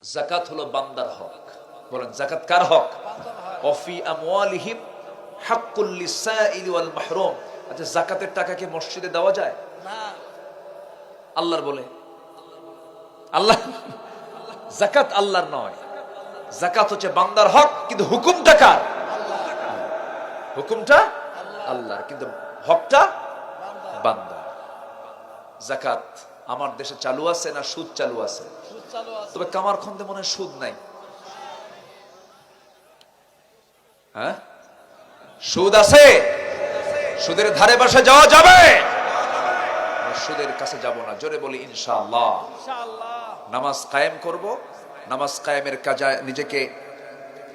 যাকাত হলো বান্দার হক। বলেন যাকাত কার হক? ওয়াফি আমওয়ালিহিম হাক্কুল লিসাইল ওয়াল মাহরুম। আচ্ছা, যাকাতের টাকা কি মসজিদে দেওয়া যায়? না। আল্লাহর বলে, আল্লাহ যাকাত আল্লাহর নয়, যাকাত হচ্ছে বান্দার হক, কিন্তু হুকুমটা কার? হুকুমটা আল্লাহর, কিন্তু হকটা বান্দার। যাকাত আমার দেশে চালু আছে না সুদ চালু আছে? তবে কামারখন্দে মনে হয় সুদ নাই। হ্যাঁ, সুদ আছে? সুদের ধারে পাশে যাওয়া যাবে? সুদের কাছে যাব না। জোরে বলি ইনশাআল্লাহ। নামাজ কায়েম করব, নামাজ কায়েমের কাজে নিজেকে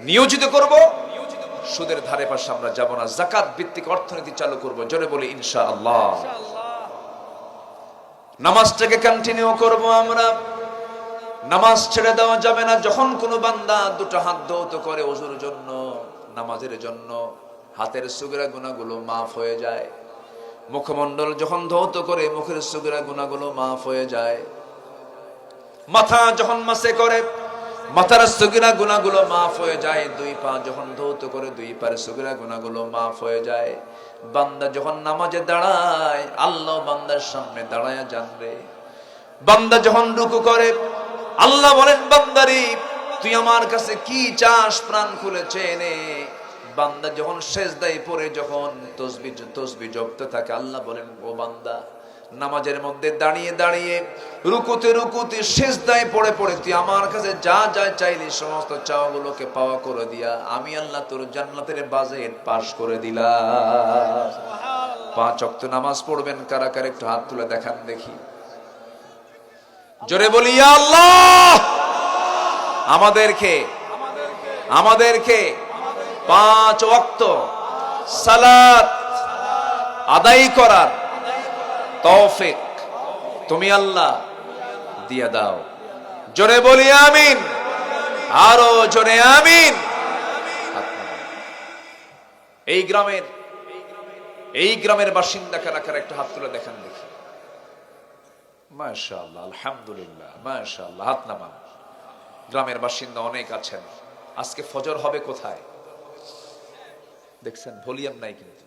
নিয়োজিত করব, সুদের ধারে পাশে আমরা যাব না। যাকাত ভিত্তিক অর্থনীতি চালু করব। জোরে বলি ইনশাআল্লাহ। নামাজটাকে কন্টিনিউ করব আমরা। নামাজ ছেড়ে দেওয়া যাবে না। যখন কোনো বান্দা দুটো হাত ধৌত করে ওযুর জন্য, নামাজের জন্য, হাতের সুগরা গুনাহগুলো মাফ হয়ে যায়। মুখমণ্ডল যখন ধৌত করে, মুখের সুগরা গুনাহগুলো মাফ হয়ে যায়। মাথা যখন মাসে করে, মাথার সুগরা গুনাহগুলো মাফ হয়ে যায়। দুই পা যখন ধৌত করে, দুই পার সুগরা গুনাহগুলো মাফ হয়ে যায়। বান্দা যখন নামাজে দাঁড়ায়, আল্লাহ বান্দার সামনে দাঁড়ায়া জানবে। বান্দা যখন রুকু করে, আল্লাহ বলেন বান্দারি তুই আমার কাছে কি চাস, প্রাণ খুলে চেয়ে নে। বান্দা যখন সেজদায় পড়ে, যখন তসবিহ জপতে থাকে, আল্লাহ বলেন ও বান্দা, নামাজের মধ্যে দাঁড়িয়ে দাঁড়িয়ে, রুকুতে রুকুতে, সেজদায় পড়ে পড়ে তুই আমার কাছে যা যা চাইলি, সমস্ত চাওয়াগুলোকে পাওয়া করে দিয়া আমি আল্লাহ তোর জান্নাতের বাজেট পাস করে দিলাম। 5 ওয়াক্ত নামাজ পড়বেন কারা কারা একটু হাত তুলে দেখান দেখি। জোরে বলি ইয়া আল্লাহ। আমাদেরকে 5 ওয়াক্ত সালাত আদায় করার তৌফিক তুমি আল্লাহ দিয়ে দাও। জোরে বলি আমিন। আরো জোরে আমিন। এই গ্রামের বাসিন্দা কারা কারা একটু হাত তুলে দেখান দেখি। মাশাআল্লাহ, আলহামদুলিল্লাহ, মাশাআল্লাহ, হাত নামান। গ্রামের বাসিন্দা অনেক আছেন। আজকে ফজর হবে কোথায় দেখছেন? ভলিউম নাই কিন্তু।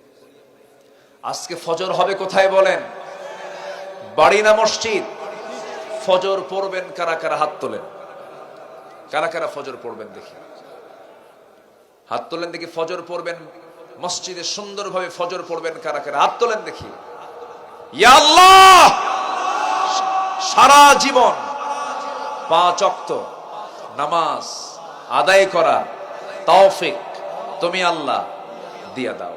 আজকে ফজর হবে কোথায় বলেন? বাড়ি না মসজিদ? ফজর পড়বেন কারা কারা হাত তোলেন। কারা কারা ফজর পড়বেন দেখি, হাত তোলেন দেখি। ফজর পড়বেন মসজিদে, সুন্দরভাবে ফজর পড়বেন কারা কারা, হাত তোলেন দেখি। ইয়া আল্লাহ, সারা জীবন 5 ওয়াক্ত নামাজ আদায় করা তৌফিক তুমি আল্লাহ দিয়া দাও।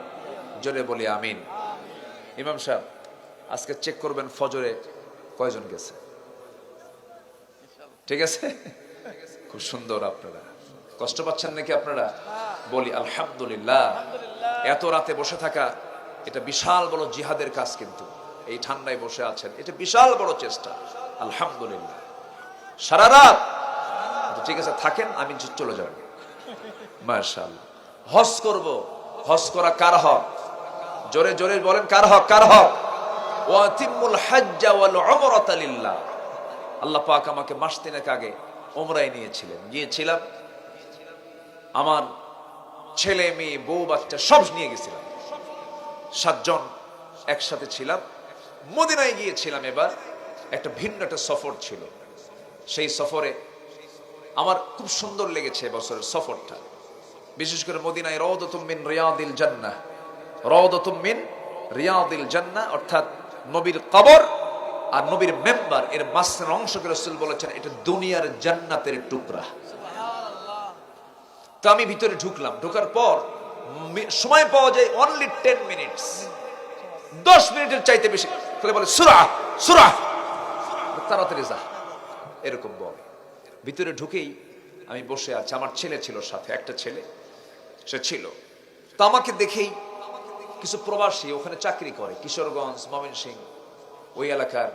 জোরে বলি আমিন। ইমাম সাহেব আজকে চেক করবেন ফজরে কয়জন গেছে। ঠিক আছে? খুব সুন্দর। আপনারা কষ্ট পাচ্ছেন নাকি? আপনারা বলি আলহামদুলিল্লাহ। এত রাতে বসে থাকা এটা বিশাল বড় জিহাদের কাজ, কিন্তু এই ঠান্ডায় বসে আছেন, এটা বিশাল বড় চেষ্টা। আলহামদুলিল্লাহ। সারা রাত ঠিক আছে থাকেন, আমি চলে যাব। মাশাআল্লাহ। হজ করব। হজ করা কার হক? জোরে জোরে বলেন কার হক? কার হক? ওয়াতিমুল হাজ্জা ওয়াল উমরাতা লিল্লাহ। আল্লাহ পাক আমাকে মাস 3 আগে উমরায় গিয়েছিলাম। আমার ছেলে মেয়ে বউ বাচ্চা সব নিয়ে গেছিলাম। 7 জন একসাথে ছিলাম। মদিনায় গিয়েছিলাম। এবার একটা ভিন্ন একটা সফর ছিল। সেই সফরে আমার খুব সুন্দর লেগেছে বছরের সফরটা। বিশেষ করে মদিনায় রাউদাতুম মিন রিয়াদিল জান্নাহ, রাউদাতুম মিন রিয়াদিল জান্নাহ, অর্থাৎ নবীর কবর আর নবীর মেম্বার এর মাঝখানের অংশকে রাসূল বলেছেন এটা দুনিয়ার জান্নাতের টুকরা। তো আমি ভিতরে ঢুকলাম। ঢোকার পর সময় পাওয়া যায় অনলি 10 মিনিটস, 10 মিনিটের চাইতে বেশি। বলে সূরা সূরা, তাড়াতাড়ি যা, এরকম বল। ভিতরে ঢুকেই আমি বসে আছি। আমার ছেলে ছিল সাথে, একটা ছেলে সে ছিল। তো আমাকে দেখেই কিছু প্রবাসী ওখানে চাকরি করে, কিশোরগঞ্জ, ময়মনসিংহ ওই এলাকার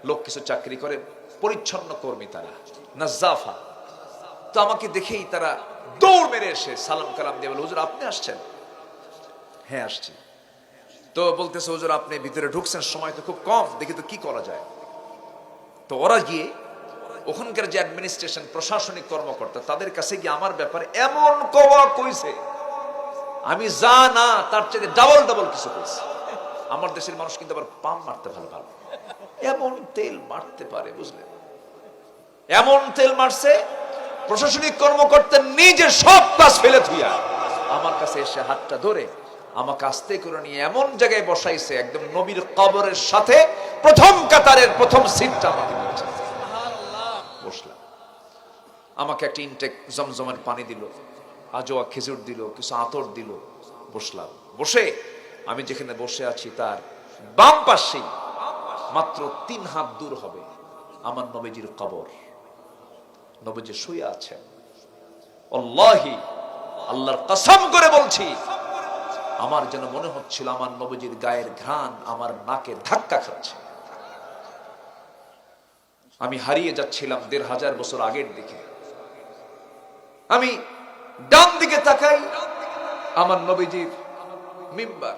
লোক কিছু চাকরি করে, পরিচ্ছন্ন কর্মী তারা, নাজ্জাফা। তো আমাকে দেখেই তারা দৌড় মেরে এসে সালাম কালাম দিয়ে বলে হুজুর আপনি আসছেন? হ্যাঁ আসছি। তো বলতেছে হুজুর আপনি ভিতরে ঢুকছেন, সময় তো খুব কম, দেখি তো কি করা যায়। তো ওরা গিয়ে ওখানকার যে অ্যাডমিনিস্ট্রেশন প্রশাসনিক কর্মকর্তা তাদের কাছে গিয়ে আমার ব্যাপারে এমন কওয়া কইছে, আমি যা না তার চেয়ে ডাবল ডাবল কিছু কইছে। আমার দেশের মানুষ কিন্তু আবার পাম মারতে ভালো ভালো, এমন তেল মারতে পারে বুঝলেন, এমন তেল মারছে প্রশাসনিক কর্মকর্তা নিজে সব কাজ ফেলে থুইয়া আমার কাছে এসে হাতটা ধরে আমাকে আস্তে করে নিয়ে এমন জায়গায় বসাইছে, একদম নবীর কবরের সাথে প্রথম কাতারের প্রথম সিটটা আমাকে দিয়েছে। বসলাম, আমাকে একটা ইনটেক জমজমের পানি দিল, আজোয়া খেজুর দিল, কিছু আতর দিল। বসলাম, বসে আমি যেখানে বসে আছি তার বাম পাশেই মাত্র 3 হাত দূর হবে আমার নবীজির কবর। নবীজি শুয়ে আছেন। আল্লাহি, আল্লাহর কসম করে বলছি, আমার যেন মনে হচ্ছিল আমার নবীজির গায়ের ঘ্রাণ আমার নাকে ধাক্কা খাচ্ছে। আমি হারিয়ে যাচ্ছিলাম 1500 বছর আগের দিকে। আমি ডান দিকে তাকাই, আমার নবীজির মিম্বার,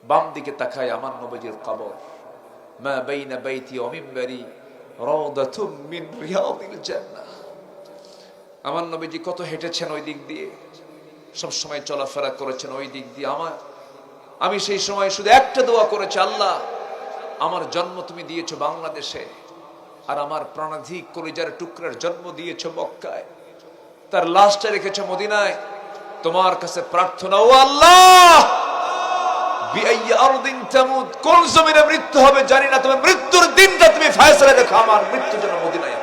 বাম দিকে তাকাই আমার নবীজির কবর। মা বাইনা বাইতি ওয়া মিম্বারি রাউদাতুম মিন রিয়াদিল জান্নাহ। আমার নবীজি কত হেঁটেছেন ওই দিক দিয়ে, সব সময় চলাফেরা করেছেন ওই দিক দিয়ে। আমি সেই সময় শুধু একটা দোয়া করেছি, আল্লাহ আমার জন্ম তুমি দিয়েছো বাংলাদেশে, আর আমার প্রাণাধিক কলিজার টুকরার জন্ম দিয়েছো মক্কায়, তার লাশটা রেখেছো মদিনায়। তোমার কাছে প্রার্থনা, ও আল্লাহ বিআইয়ি আরদিন তামুত, কোন জমিনে মৃত্যু হবে জানি না, তবে মৃত্যুর দিনটা তুমি ফয়সালা দেখো, আমার মৃত্যু যেন মদিনায়।